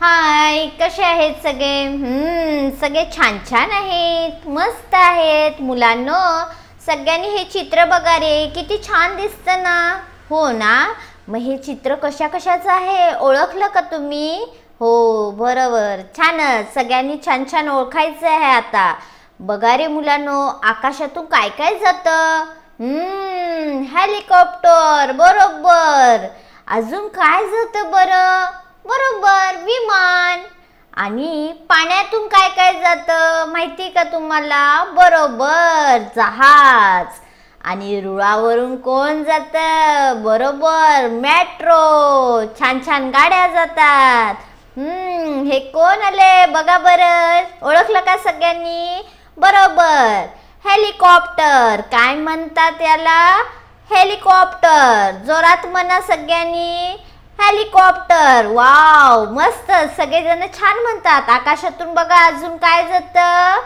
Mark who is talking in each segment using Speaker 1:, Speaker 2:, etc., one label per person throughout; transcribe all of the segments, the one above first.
Speaker 1: हाय, कसे आहेत सगळे? सगळे छान छान आहेत, मस्त आहेत मुलांनो. सगळ्यांनी हे चित्र बघा रे, किती छान दिसतं ना. हो ना. मग हे चित्र कशाचं आहे ओळखलं का तुम्ही? हो बरोबर, छानच. सगळ्यांनी छान छान ओळखायचं आहे. आता बघा रे मुलांनो, आकाशातून काय काय जातं? हेलिकॉप्टर, बरोबर. अजून काय जातं बरं? बरोबर, विमान. आणि पाण्यातून काय काय जातं माहिती का तुम्हाला? बरोबर, जहाज. आणि रुळावरून कोण जातं? बरोबर, मेट्रो. छान छान गाड्या जातात. हे कोण आले बघा बरं, ओळखलं का सगळ्यांनी? बरोबर, हेलिकॉप्टर. काय म्हणतात याला? हेलिकॉप्टर. जोरात म्हणा सगळ्यांनी, हेलिकॉप्टर. वाव, मस्त. सगळेजण छान म्हणतात. आकाशातून बघा अजून काय जातं?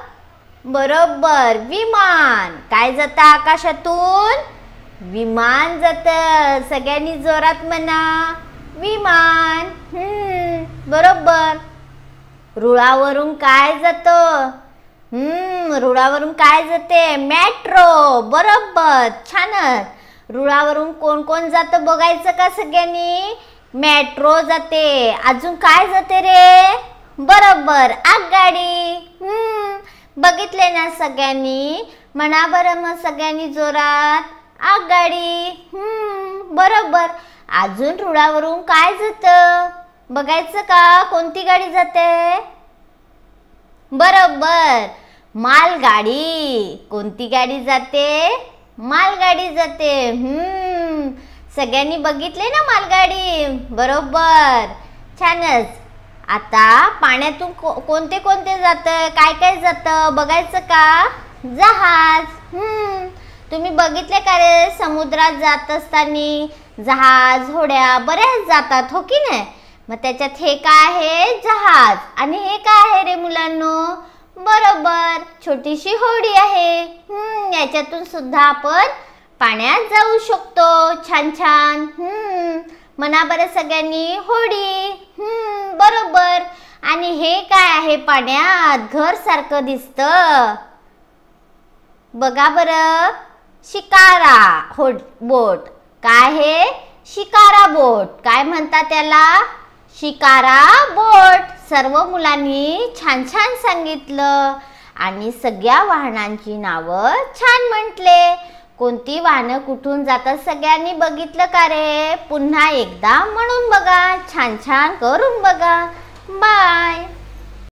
Speaker 1: बरोबर, विमान. काय जातं आकाशातून? विमान जातं. सगळ्यांनी जोरात म्हणा, विमान. बरोबर. रुळावरून काय जातं? रुळावरून काय जाते? मेट्रो. बरोबर, छानच. रुळावरून कोण कोण जातं बघायचं का सगळ्यांनी? मेट्रो जाते. अजून काय जाते रे? बरोबर, आगगाडी. बघितले ना सगळ्यांनी? म्हणा बरं मग सगळ्यांनी जोरात, आगगाडी. बरोबर. अजून रुळावरून काय जातं बघायचं का? कोणती गाडी जाते? बरोबर, मालगाडी. कोणती गाडी जाते? मालगाडी जाते. सगळ्यांनी बघितले ना मालगाडी? बरोबर, छानच. आता पाण्यातून कोणते कोणते जातं, काय काय जातं बघायचं का? जहाज. तुम्ही बघितले का रे? समुद्रात जात असताना जहाज, होड्या बऱ्याच जातात, हो की नाही? मग त्याच्यात हे काय आहे? जहाज. आणि हे काय आहे रे मुलांनो? बरोबर, छोटीशी होडी आहे. याच्यातून सुद्धा आपण पाण्यात जाऊ शकतो. छान छान. म्हणा बरं सगळ्यांनी, होडी. बरोबर. आणि हे काय आहे पाण्यात? घर सारखं दिसतं बघा बरं, शिकारा बोट. काय हे? शिकारा बोट. काय म्हणतात त्याला? शिकारा बोट. सर्व मुलांनी छान छान सांगितलं आणि सगळ्या वाहनांची नावं छान म्हटले. कोणती वाहनं कुठून जातात सगळ्यांनी बघितलं का रे? पुन्हा एकदा म्हणून बघा, छान छान करून बघा. बाय.